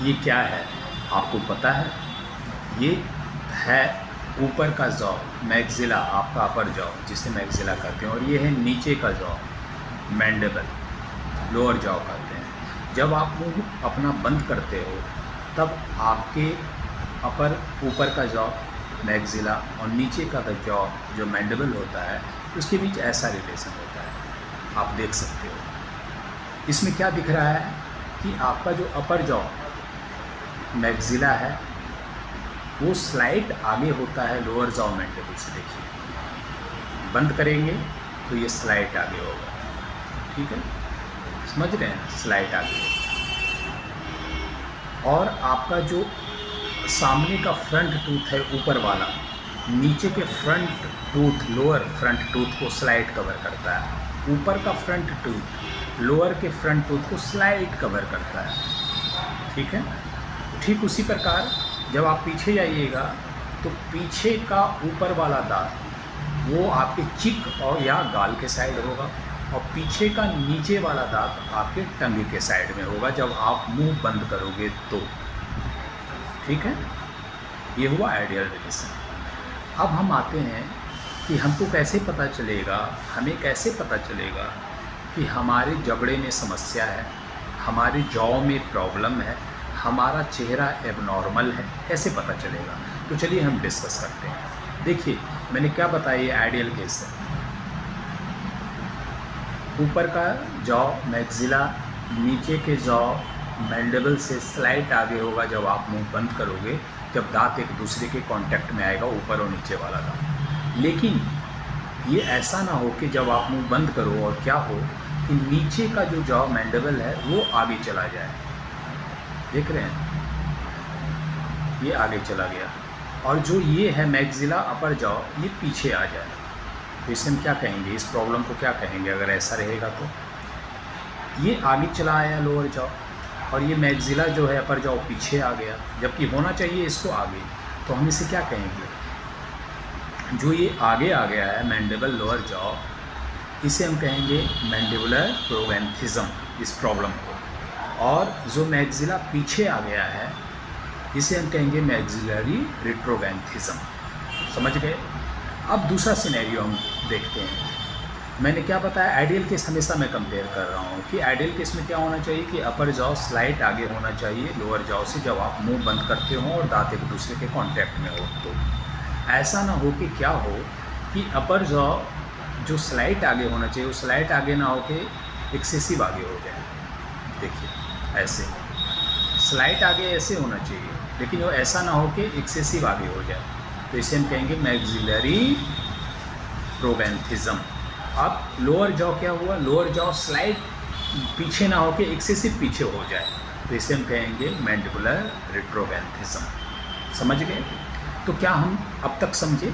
ये क्या है आपको पता है? ये है ऊपर का जॉ, मैक्सिला, आपका अपर जॉ जिसे मैक्सिला कहते हैं, और ये है नीचे का जॉ, मैंडिबल, लोअर जॉ कहते हैं। जब आप मुंह अपना बंद करते हो तब आपके अपर ऊपर का जॉ मैक्सिला और नीचे का जॉ जो मैंडिबल होता है उसके बीच ऐसा रिलेशन होता है, आप देख सकते हो। इसमें क्या दिख रहा है कि आपका जो अपर जॉ मैक्सिला है वो स्लाइट आगे होता है लोअर जॉ मैंडिबल से। देखिए बंद करेंगे तो ये स्लाइट आगे होगा, ठीक है, समझ रहे हैं, स्लाइट आगे। और आपका जो सामने का फ्रंट टूथ है ऊपर वाला, नीचे के front tooth, lower front tooth को स्लाइट कवर करता है। ऊपर का फ्रंट टूथ लोअर के फ्रंट टूथ को स्लाइट कवर करता है, ठीक है। ठीक उसी प्रकार जब आप पीछे जाइएगा तो पीछे का ऊपर वाला दांत वो आपके चिक और या गाल के साइड होगा, और पीछे का नीचे वाला दांत आपके टंग के साइड में होगा जब आप मुंह बंद करोगे तो, ठीक है। ये हुआ आइडियल रिलेशन। अब हम आते हैं कि हमको कैसे पता चलेगा, हमें कैसे पता चलेगा कि हमारे जबड़े में समस्या है, हमारी जॉ में प्रॉब्लम है, हमारा चेहरा एबनॉर्मल है, कैसे पता चलेगा? तो चलिए हम डिस्कस करते हैं। देखिए मैंने क्या बताया, ये आइडियल केस है। ऊपर का जॉ मैक्सिला, नीचे के जॉ मैंडिबल से स्लाइट आगे होगा जब आप मुंह बंद करोगे, जब दांत एक दूसरे के कांटेक्ट में आएगा, ऊपर और नीचे वाला दांत। लेकिन ये ऐसा ना हो कि जब आप मुंह बंद करो और क्या हो कि नीचे का जो जॉ मैंडिबल है वो आगे चला जाए, देख रहे हैं, ये आगे चला गया, और जो ये है मैक्सिला अपर जॉ ये पीछे आ जाए। तो इसे हम क्या कहेंगे, इस प्रॉब्लम को क्या कहेंगे अगर ऐसा रहेगा? तो ये आगे चला आया लोअर जॉ, और ये मैक्सिला जो है अपर जॉ पीछे आ गया, जबकि होना चाहिए इसको आगे। तो हम इसे क्या कहेंगे? जो ये आगे आ गया है मैंडिबल लोअर जॉ, इसे हम कहेंगे मैंडिबुलर प्रोगैन्थिज्म, इस प्रॉब्लम को। और जो मैक्सिला पीछे आ गया है इसे हम कहेंगे मैक्सिलरी रिट्रोगैन्थिज्म, समझ गए? अब दूसरा सिनेरियो हम देखते हैं। मैंने क्या बताया, आइडियल केस हमेशा मैं कंपेयर कर रहा हूँ कि आइडियल केस में क्या होना चाहिए कि अपर जॉ स्लाइट आगे होना चाहिए लोअर जॉ से जब आप मुंह बंद करते हो और दांत एक दूसरे के कांटेक्ट में हो। तो ऐसा ना हो कि क्या हो कि अपर जॉ जो स्लाइट आगे होना चाहिए वो स्लाइट आगे ना हो के एक्सेसिव आगे हो जाए। देखिए ऐसे स्लाइट आगे ऐसे होना चाहिए, लेकिन वो ऐसा ना हो कि एक्सेसिव आगे हो जाए। तो इसे हम कहेंगे मैक्सिलरी प्रोगैन्थिज्म। अब लोअर जॉ क्या हुआ, लोअर जॉ स्लाइट पीछे ना हो के एक्सेसिव पीछे हो जाए, तो इसे हम कहेंगे मैंडिबुलर रिट्रोगैन्थिज्म। समझ गए? तो क्या हम अब तक समझे?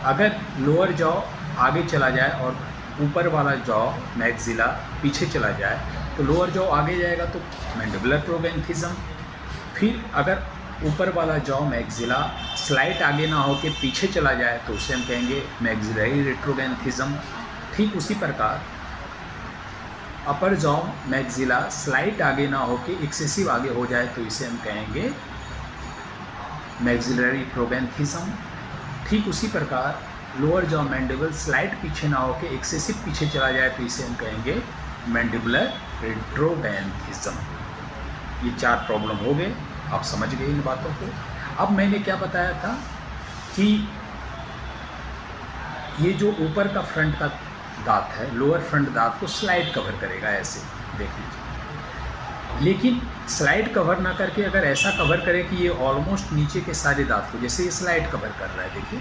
अगर लोअर जॉ आगे चला जाए और ऊपर वाला जॉ मैक्सिला पीछे चला जाए तो लोअर जॉ आगे जाएगा तो मैंडिबुलर प्रोगैन्थिज्म। फिर अगर ऊपर वाला जॉ मैक्सिला स्लाइट आगे ना हो के पीछे चला जाए तो उसे हम कहेंगे मैक्सिलरी रिट्रोगैन्थिज्म। ठीक उसी प्रकार अपर जॉ मैक्सिला स्लाइट आगे ना हो के एक्सेसिव आगे हो जाए तो इसे हम कहेंगे मैक्सिलरी प्रोगैन्थिज्म। ठीक उसी प्रकार लोअर जॉ मैंडिबल स्लाइट पीछे ना हो के एक्सेसिव पीछे चला जाए तो इसे हम कहेंगे मैंडिबुलर रिट्रोगैन्थिज्म। ये 4 प्रॉब्लम हो गए, आप समझ गए इन बातों को। अब मैंने क्या बताया था कि ये जो ऊपर का फ्रंट का दांत है, लोअर फ्रंट दांत को स्लाइड कवर करेगा, ऐसे देख लीजिए। लेकिन स्लाइड कवर ना करके अगर ऐसा कवर करे कि ये ऑलमोस्ट नीचे के सारे दांत को, जैसे ये स्लाइड कवर कर रहा है, देखिए,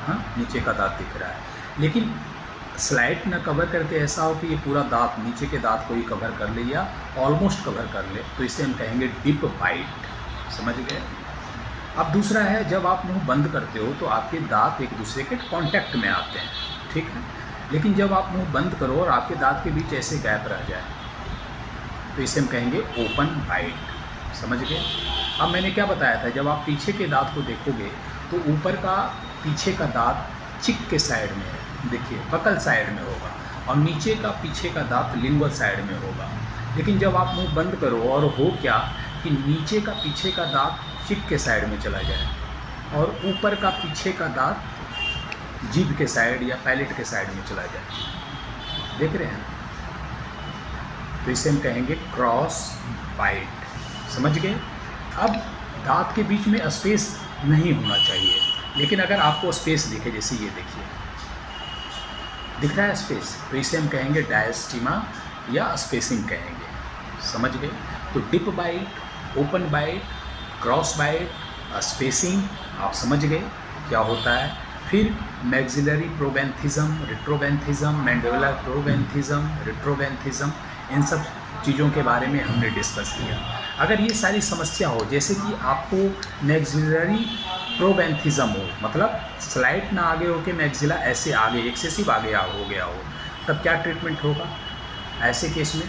हाँ नीचे का दांत दिख रहा है, लेकिन स्लाइड ना कवर करके ऐसा हो कि ये पूरा दांत नीचे के दांत को ही कवर कर ले या ऑलमोस्ट कवर कर ले, तो इसे हम कहेंगे डिप बाइट। समझ गए? अब दूसरा है, जब आप मुंह बंद करते हो तो आपके दांत एक दूसरे के कांटेक्ट में आते हैं, ठीक है, लेकिन जब आप मुंह बंद करो और आपके दांत के बीच ऐसे गैप रह जाए तो इसे हम कहेंगे ओपन बाइट। समझ गए? अब मैंने क्या बताया था, जब आप पीछे के दांत को देखोगे तो ऊपर का पीछे का दांत चिक के साइड में है, देखिए बकल साइड में होगा, और नीचे का पीछे का दांत लिंगुअल साइड में होगा। लेकिन जब आप मुंह बंद करो और हो क्या कि नीचे का पीछे का दांत चिक के साइड में चला जाए और ऊपर का पीछे का दांत जीभ के साइड या पैलेट के साइड में चला जाए। देख रहे हैं? तो इसे हम कहेंगे क्रॉस बाइट। समझ गए? अब दांत के बीच में स्पेस नहीं होना चाहिए, लेकिन अगर आपको स्पेस दिखे, जैसे ये देखिए दिख रहा है स्पेस, तो इसे हम कहेंगे डायस्टीमा या स्पेसिंग कहेंगे। समझ गए? तो deep bite, open bite, cross bite, spacing, आप समझ गए क्या होता है। फिर मैक्सिलरी प्रोबैंथिज्म, रिट्रोबैंथिज्म, मैंडिबुलर प्रोबैंथिज्म, रिट्रोबैंथिज्म, इन सब चीज़ों के बारे में हमने डिस्कस किया। अगर ये सारी समस्या हो, जैसे कि आपको मैक्सिलरी प्रोबैंथिज्म हो, मतलब स्लाइड ना आगे हो के मैक्सिला ऐसे आगे एक्सेसिव आगे हो गया हो, तब क्या ट्रीटमेंट होगा ऐसे केस में?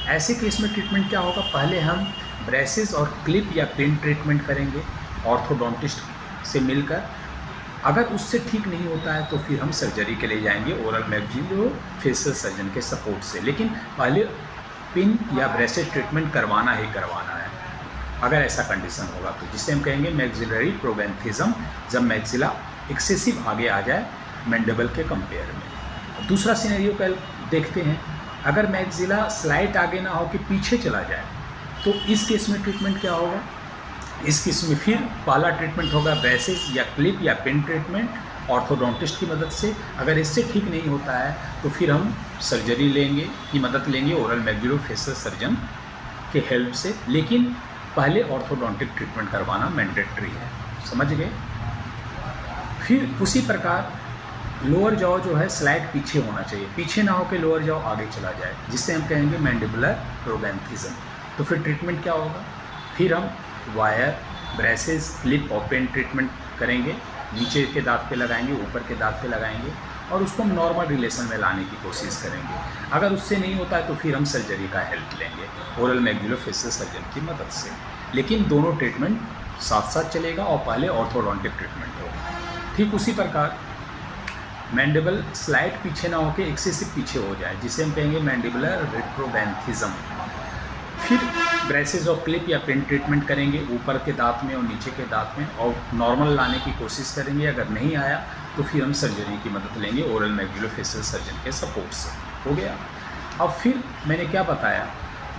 ऐसे केस में ट्रीटमेंट क्या होगा? पहले हम ब्रेसेस और क्लिप या पिन ट्रीटमेंट करेंगे ऑर्थोडोंटिस्ट से मिलकर। अगर उससे ठीक नहीं होता है तो फिर हम सर्जरी के लिए जाएंगे ओरल मैक्सिलोफेशियल सर्जन के सपोर्ट से। लेकिन पहले पिन या ब्रेसेस ट्रीटमेंट करवाना ही करवाना है अगर ऐसा कंडीशन होगा तो, जिसे हम कहेंगे मैक्सिलरी प्रोबैंथिज्म, जब मैक्सिला एक्सेसिव आगे आ जाए मैंडिबल के कंपेयर में। दूसरा सिनेरियो का देखते हैं, अगर मैक्सिला स्लाइट आगे ना हो कि पीछे चला जाए, तो इस केस में ट्रीटमेंट क्या होगा? इस केस में फिर पहला ट्रीटमेंट होगा ब्रेसेस या क्लिप या पिन ट्रीटमेंट ऑर्थोडोंटिस्ट की मदद से। अगर इससे ठीक नहीं होता है तो फिर हम सर्जरी लेंगे की मदद लेंगे ओरल मैक्सिलोफेशियल सर्जन के हेल्प से। लेकिन पहले ऑर्थोडोंटिक ट्रीटमेंट करवाना मैंडेटरी है। समझ गए? फिर उसी प्रकार लोअर जॉ जो है स्लाइड पीछे होना चाहिए, पीछे ना हो के लोअर जॉ आगे चला जाए, जिससे हम कहेंगे मैंडिबुलर प्रोबैंथिज्म। तो फिर ट्रीटमेंट क्या होगा? फिर हम वायर, ब्रेसेस, क्लिप और पेन ट्रीटमेंट करेंगे, नीचे के दांत पे लगाएंगे, ऊपर के दांत पे लगाएंगे और उसको हम नॉर्मल रिलेशन में लाने की कोशिश करेंगे। अगर उससे नहीं होता है तो फिर हम सर्जरी का हेल्प लेंगे ओरल मैक्सिलोफेशियल सर्जन की मदद से। लेकिन दोनों ट्रीटमेंट साथ साथ चलेगा और पहले ऑर्थोडोंटिक ट्रीटमेंट होगा। ठीक उसी प्रकार मैंडिबल स्लाइड पीछे ना होकर एक्सेसिव पीछे हो जाए, जिसे हम कहेंगे मैंडिबुलर रिट्रोबैंथिज्म। फिर ब्रेसेस और क्लिप या पिन ट्रीटमेंट करेंगे ऊपर के दांत में और नीचे के दांत में और नॉर्मल लाने की कोशिश करेंगे। अगर नहीं आया तो फिर हम सर्जरी की मदद लेंगे ओरल मैक्सिलोफेशियल सर्जन के सपोर्ट से। हो गया? अब फिर मैंने क्या बताया?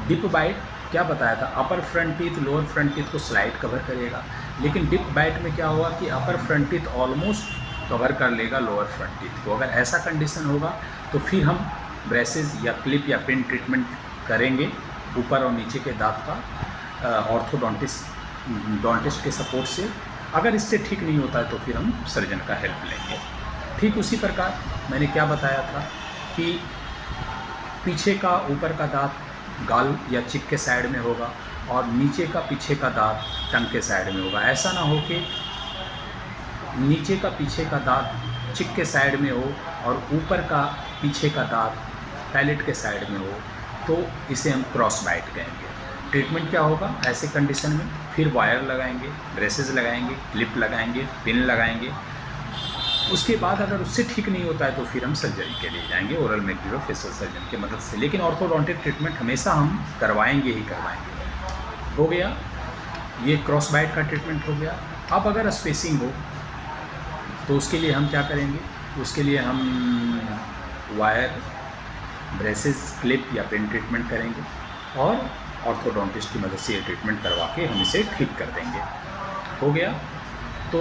डिप बाइट क्या बताया था? Upper front teeth lower front teeth को स्लाइड कवर करेगा, लेकिन डिप बाइट में क्या होगा कि upper front teeth almost cover कर लेगा लोअर फ्रंट टीथ को। अगर ऐसा कंडीशन होगा तो फिर हम ब्रेसेस या क्लिप या पिन ट्रीटमेंट करेंगे ऊपर और नीचे के दांत का ऑर्थोडोंटिस्ट के सपोर्ट से। अगर इससे ठीक नहीं होता है तो फिर हम सर्जन का हेल्प लेंगे। ठीक उसी प्रकार मैंने क्या बताया था कि पीछे का ऊपर का दांत गाल या चिक के साइड में होगा और नीचे का पीछे का दांत टंग के साइड में होगा। ऐसा ना हो कि नीचे का पीछे का दांत चिक के साइड में हो और ऊपर का पीछे का दांत पैलेट के साइड में हो, तो इसे हम क्रॉस बाइट कहेंगे। ट्रीटमेंट क्या होगा ऐसे कंडीशन में? फिर वायर लगाएंगे, ब्रेसेस लगाएंगे, क्लिप लगाएंगे, पिन लगाएंगे। उसके बाद अगर उससे ठीक नहीं होता है तो फिर हम सर्जरी के लिए जाएंगे ओरल मैक्सिलोफेशियल सर्जन की मदद से। लेकिन ऑर्थोडोंटिक ट्रीटमेंट हमेशा हम करवाएंगे ही करवाएंगे। हो गया? ये क्रॉस बाइट का ट्रीटमेंट हो गया। अब अगर स्पेसिंग हो तो उसके लिए हम क्या करेंगे? उसके लिए हम वायर, ब्रेसेस, क्लिप या पिन ट्रीटमेंट करेंगे और ऑर्थोडोंटिस्ट की मदद से ये ट्रीटमेंट करवा के हम इसे ठीक कर देंगे। हो गया? तो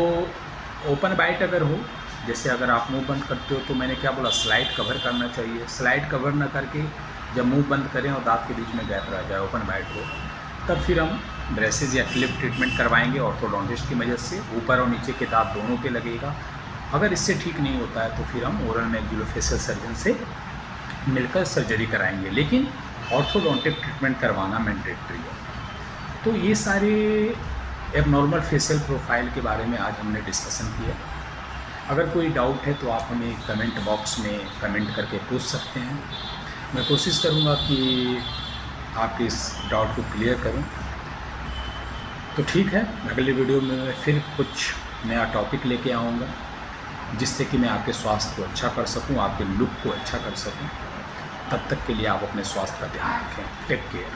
ओपन बाइट अगर हो, जैसे अगर आप मुंह बंद करते हो तो मैंने क्या बोला? स्लाइड कवर करना चाहिए। स्लाइड कवर ना करके जब मुंह बंद करें और दांत के बीच में गैप रह जाए ओपन बाइट हो, तब फिर हम ब्रेसेस या क्लिप ट्रीटमेंट करवाएंगे ऑर्थोडोंटिस्ट की मदद से। ऊपर और नीचे के दांत दोनों पे लगेगा। अगर इससे ठीक नहीं होता है तो फिर हम ओरल मैक्सिलोफेशियल सर्जन से मिलकर सर्जरी कराएंगे। लेकिन ऑर्थोडोंटिक ट्रीटमेंट करवाना मैंडेटरी है। तो ये सारे एबनॉर्मल फेशियल प्रोफाइल के बारे में आज हमने डिस्कशन किया। अगर कोई डाउट है तो आप हमें कमेंट बॉक्स में कमेंट करके पूछ सकते हैं। मैं कोशिश करूँगा कि आपके इस डाउट को क्लियर करूँ। तो ठीक है, अगले वीडियो में मैं फिर कुछ नया टॉपिक लेके आऊँगा, जिससे कि मैं आपके स्वास्थ्य को अच्छा कर सकूँ, आपके लुक को अच्छा कर सकूँ। तब तक के लिए आप अपने स्वास्थ्य का ध्यान रखें। Take care.